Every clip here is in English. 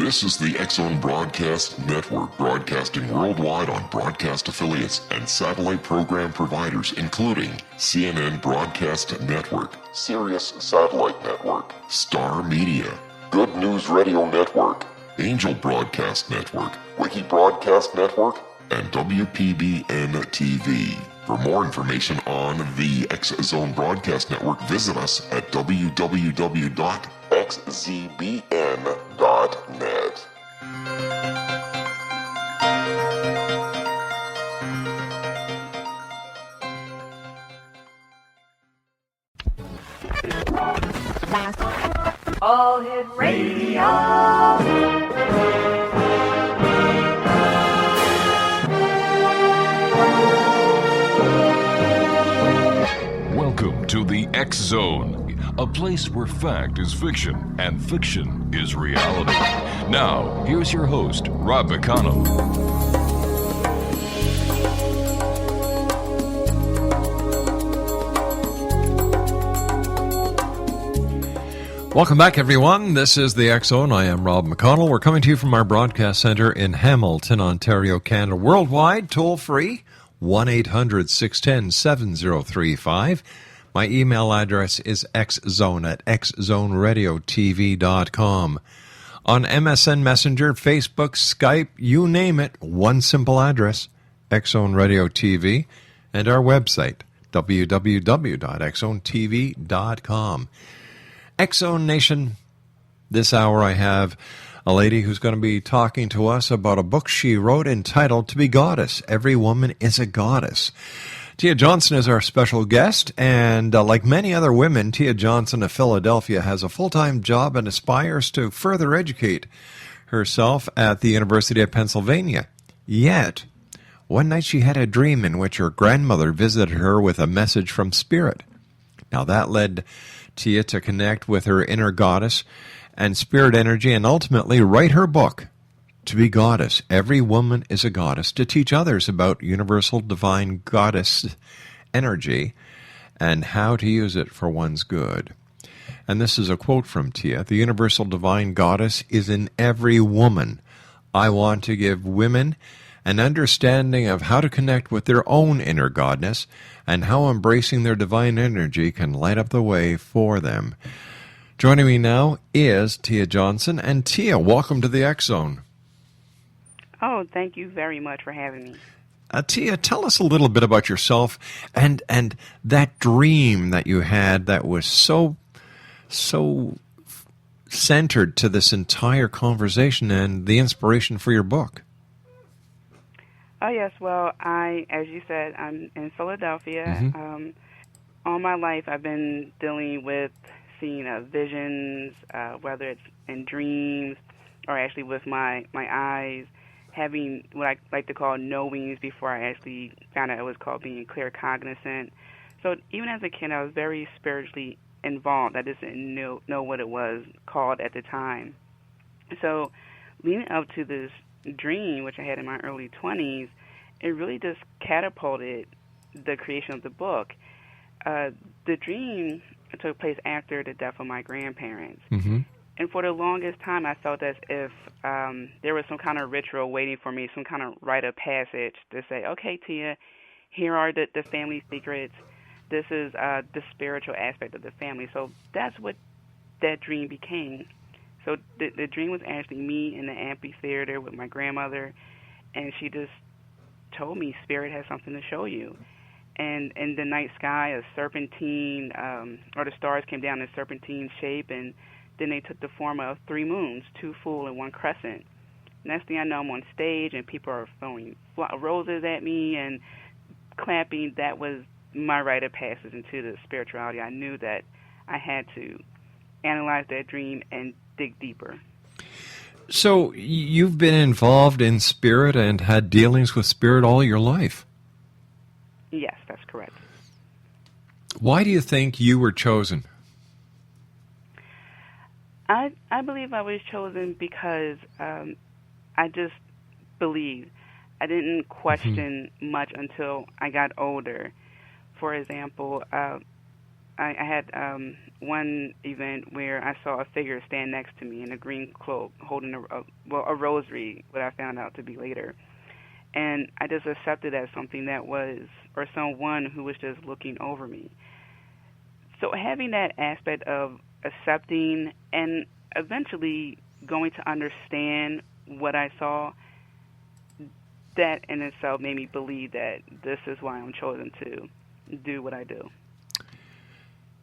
This is the X-Zone Broadcast Network, broadcasting worldwide on broadcast affiliates and satellite program providers, including CNN Broadcast Network, Sirius Satellite Network, Star Media, Good News Radio Network, Angel Broadcast Network, Wiki Broadcast Network, and WPBN TV. For more information on the X-Zone Broadcast Network, visit us at www.xzbn.net. All Hit Radio. Welcome to the X-Zone, a place where fact is fiction and fiction is reality. Now, here's your host, Rob McConnell. Welcome back, everyone. This is the X-Zone. I am Rob McConnell. We're coming to you from our broadcast center in Hamilton, Ontario, Canada. Worldwide, toll-free, 1-800-610-7035. My email address is xzone@xzoneradiotv.com. On MSN Messenger, Facebook, Skype, you name it, one simple address, X-Zone Radio TV, and our website, www.xzonetv.com. X-Zone Nation, this hour I have a lady who's going to be talking to us about a book she wrote entitled To Be Goddess, Every Woman is a Goddess. Tia Johnson is our special guest, and like many other women, Tia Johnson of Philadelphia has a full-time job and aspires to further educate herself at the University of Pennsylvania. Yet, one night she had a dream in which her grandmother visited her with a message from Spirit. Now that led Tia to connect with her inner goddess and spirit energy and ultimately write her book, To Be Goddess, Every Woman is a Goddess, to teach others about universal divine goddess energy and how to use it for one's good. And this is a quote from Tia: "The universal divine goddess is in every woman. I want to give women an understanding of how to connect with their own inner goddess and how embracing their divine energy can light up the way for them." Joining me now is Tia Johnson. And Tia, welcome to the X-Zone. Oh, thank you very much for having me. Tia, tell us a little bit about yourself and that dream that you had that was so centered to this entire conversation and the inspiration for your book. Oh, yes. Well, as you said, I'm in Philadelphia. Mm-hmm. All my life, I've been dealing with seeing visions, whether it's in dreams or actually with my eyes, having what I like to call knowings before I actually found out it was called being claircognizant. So even as a kid, I was very spiritually involved. I just didn't know what it was called at the time. So leading up to this dream, which I had in my early 20s, it really just catapulted the creation of the book. The dream took place after the death of my grandparents. Mm-hmm. And for the longest time, I felt as if there was some kind of ritual waiting for me, some kind of rite of passage to say, okay, Tia, here are the family secrets. This is the spiritual aspect of the family. So that's what that dream became. So the dream was actually me in the amphitheater with my grandmother, and she just told me Spirit has something to show you. And in the night sky, a serpentine, or the stars came down in serpentine shape, and then they took the form of 3 moons, 2 full and 1 crescent. Next thing I know, I'm on stage, and people are throwing roses at me and clapping. That was my rite of passage into the spirituality. I knew that I had to analyze that dream and dig deeper. So you've been involved in spirit and had dealings with spirit all your life? Yes, that's correct. Why do you think you were chosen? I believe I was chosen because I just believed. I didn't question much until I got older. For example, I had one event where I saw a figure stand next to me in a green cloak holding a rosary, what I found out to be later. And I just accepted as something that was, or someone who was just looking over me. So having that aspect of accepting and eventually going to understand what I saw, that in itself made me believe that this is why I'm chosen to do what I do.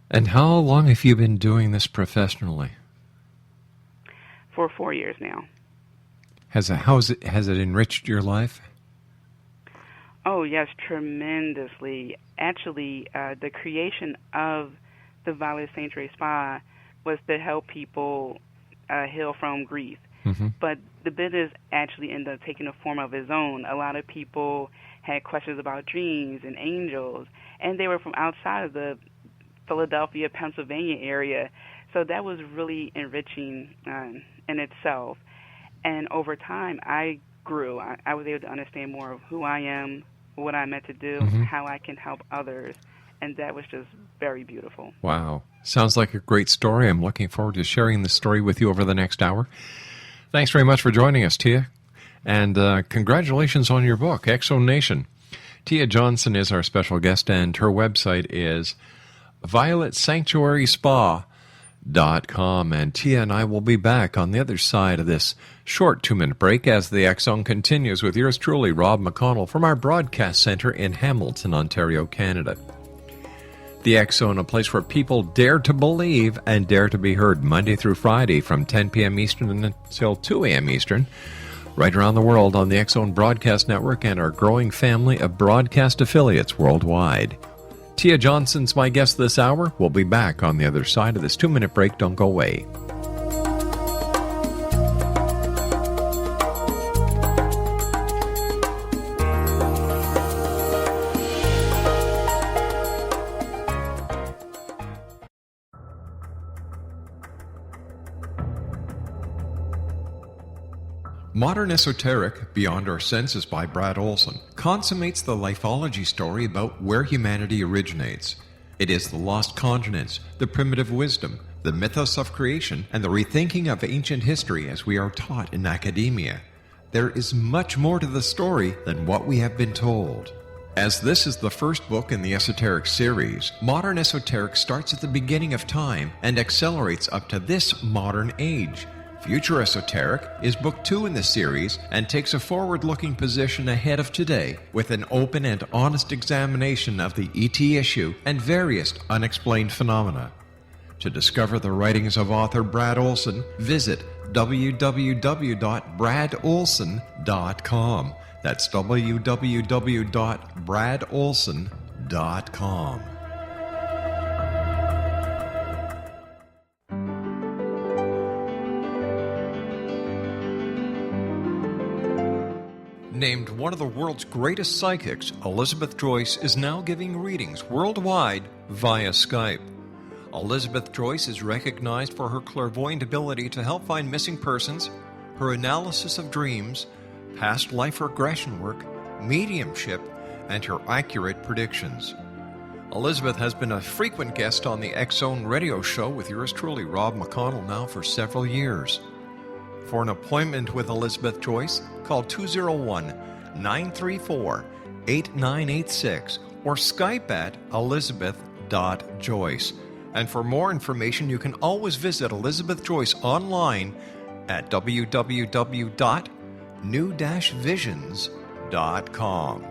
And how long have you been doing this professionally? For 4 years now. Has it enriched your life? Oh, yes, tremendously. Actually, the creation of the Violet Sanctuary Spa was to help people heal from grief. Mm-hmm. But the business actually ended up taking a form of its own. A lot of people had questions about dreams and angels, and they were from outside of the Philadelphia, Pennsylvania area. So that was really enriching in itself. And over time, I grew. I was able to understand more of who I am, what I'm meant to do, Mm-hmm. how I can help others. And that was just very beautiful. Wow. Sounds like a great story. I'm looking forward to sharing the story with you over the next hour. Thanks very much for joining us, Tia. And congratulations on your book, X-Zone Nation. Tia Johnson is our special guest, and her website is violetsanctuaryspa.com. And Tia and I will be back on the other side of this short 2-minute break as the X-Zone continues with yours truly, Rob McConnell, from our broadcast center in Hamilton, Ontario, Canada. The X-Zone, a place where people dare to believe and dare to be heard, Monday through Friday from 10 p.m. Eastern until 2 a.m. Eastern, right around the world on the X-Zone Broadcast Network and our growing family of broadcast affiliates worldwide. Tia Johnson's my guest this hour. We'll be back on the other side of this 2-minute break. Don't go away. Modern Esoteric, Beyond Our Senses by Brad Olson, consummates the lifology story about where humanity originates. It is the lost continents, the primitive wisdom, the mythos of creation, and the rethinking of ancient history as we are taught in academia. There is much more to the story than what we have been told. As this is the first book in the Esoteric series, Modern Esoteric starts at the beginning of time and accelerates up to this modern age. Future Esoteric is book 2 in the series and takes a forward-looking position ahead of today with an open and honest examination of the ET issue and various unexplained phenomena. To discover the writings of author Brad Olson, visit www.bradolson.com. That's www.bradolson.com. Named one of the world's greatest psychics, Elizabeth Joyce is now giving readings worldwide via Skype. Elizabeth Joyce is recognized for her clairvoyant ability to help find missing persons, her analysis of dreams, past life regression work, mediumship, and her accurate predictions. Elizabeth has been a frequent guest on the X-Zone radio show with yours truly, Rob McConnell, now for several years. For an appointment with Elizabeth Joyce, call 201-934-8986 or Skype at elizabeth.joyce. And for more information, you can always visit Elizabeth Joyce online at www.new-visions.com.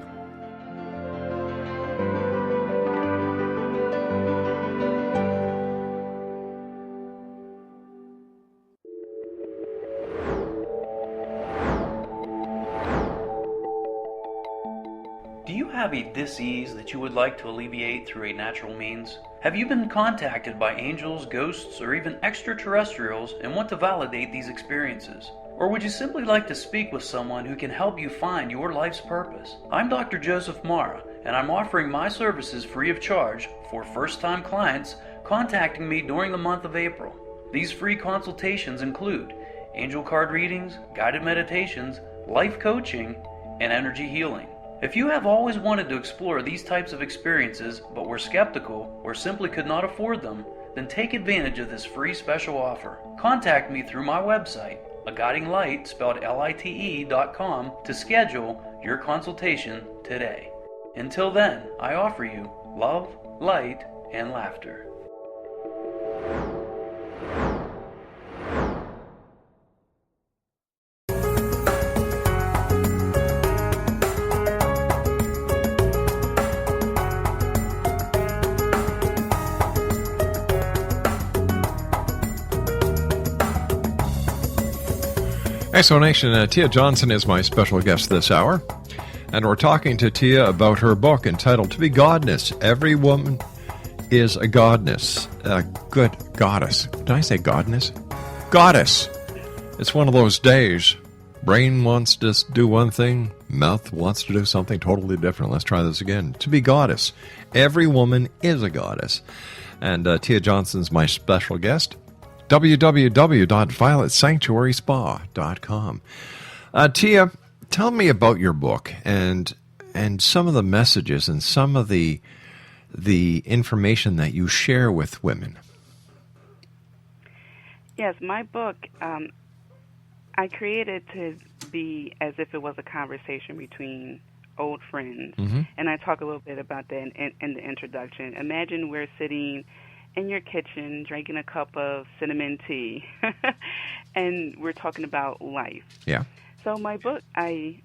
Do you have a dis-ease that you would like to alleviate through a natural means? Have you been contacted by angels, ghosts, or even extraterrestrials and want to validate these experiences? Or would you simply like to speak with someone who can help you find your life's purpose? I'm Dr. Joseph Mara, and I'm offering my services free of charge for first-time clients contacting me during the month of April. These free consultations include angel card readings, guided meditations, life coaching, and energy healing. If you have always wanted to explore these types of experiences but were skeptical or simply could not afford them, then take advantage of this free special offer. Contact me through my website, aguidinglight, spelled LITE.com, to schedule your consultation today. Until then, I offer you love, light, and laughter. Explanation, Tia Johnson is my special guest this hour, and we're talking to Tia about her book entitled To Be Godness. Every woman is a godness, a good goddess. Did I say godness? Goddess. It's one of those days. Brain wants to do one thing, mouth wants to do something totally different. Let's try this again. To be goddess. Every woman is a goddess. And Tia Johnson's my special guest. www.violetsanctuaryspa.com. Tia, tell me about your book and some of the messages and some of the information that you share with women. Yes, my book, I created to be as if it was a conversation between old friends. Mm-hmm. And I talk a little bit about that in the introduction. Imagine we're sitting in your kitchen drinking a cup of cinnamon tea and we're talking about life. Yeah. So my book, I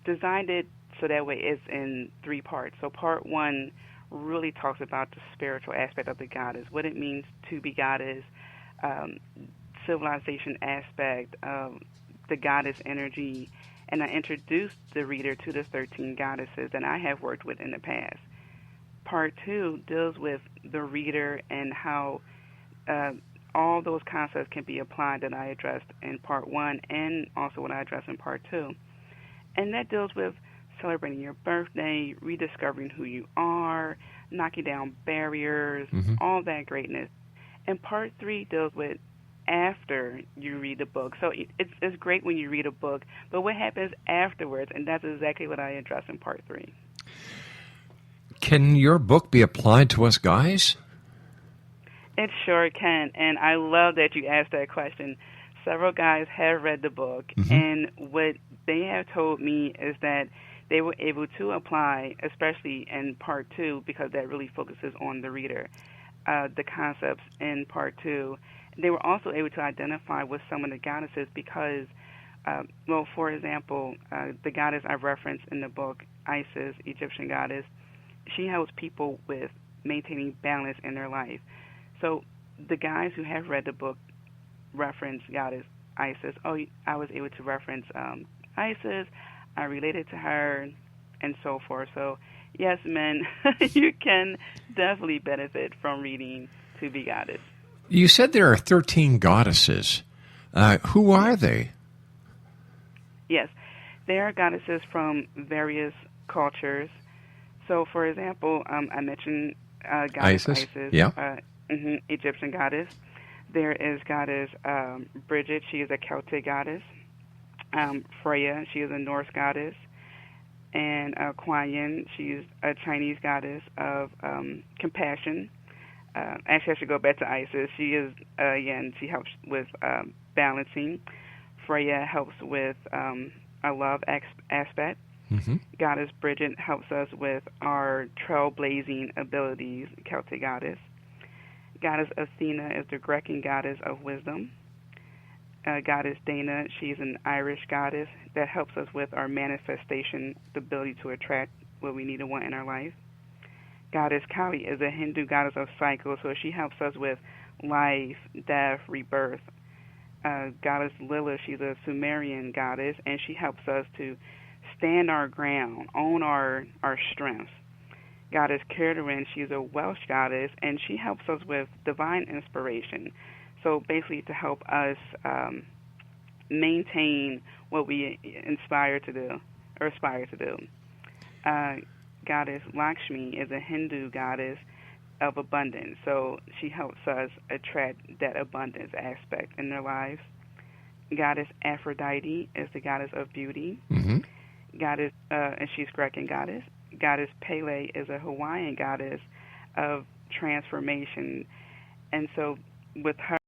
designed it so that way it's in 3 parts. So part 1 really talks about the spiritual aspect of the goddess, what it means to be goddess, civilization aspect of the goddess energy, and I introduced the reader to the 13 goddesses that I have worked with in the past. Part 2 deals with the reader and how all those concepts can be applied that I addressed in Part 1 and also what I addressed in Part 2. And that deals with celebrating your birthday, rediscovering who you are, knocking down barriers, all that greatness. And Part 3 deals with after you read the book. So it's great when you read a book, but what happens afterwards, and that's exactly what I address in Part 3. Can your book be applied to us guys? It sure can, and I love that you asked that question. Several guys have read the book, and what they have told me is that they were able to apply, especially in Part 2, because that really focuses on the reader, the concepts in Part 2. They were also able to identify with some of the goddesses because, well, for example, the goddess I referenced in the book, Isis, Egyptian goddess, she helps people with maintaining balance in their life. So the guys who have read the book reference goddess Isis. Oh, I was able to reference Isis. I related to her, and so forth. So, yes, men, you can definitely benefit from reading To Be Goddess. You said there are 13 goddesses. Who are they? Yes, they are goddesses from various cultures. So, for example, I mentioned goddess Isis, yeah. Egyptian goddess. There is goddess Bridget. She is a Celtic goddess. Freya, she is a Norse goddess. And Kuan Yin, she is a Chinese goddess of compassion. Actually, I should go back to Isis. She is, again, she helps with balancing. Freya helps with a love aspect. Goddess Bridget helps us with our trailblazing abilities, Celtic goddess. Goddess Athena is the Greek goddess of wisdom. Goddess Dana, she's an Irish goddess that helps us with our manifestation, the ability to attract what we need and want in our life. Goddess Kali is a Hindu goddess of cycles, so she helps us with life, death, rebirth. Goddess Lilith, she's a Sumerian goddess, and she helps us to stand our ground, own our strengths. Goddess Kirdarin, she's a Welsh goddess, and she helps us with divine inspiration. So basically to help us maintain what we aspire to do. Goddess Lakshmi is a Hindu goddess of abundance, so she helps us attract that abundance aspect in their lives. Goddess Aphrodite is the goddess of beauty. goddess, and she's Grecan goddess. Goddess Pele is a Hawaiian goddess of transformation. And so with her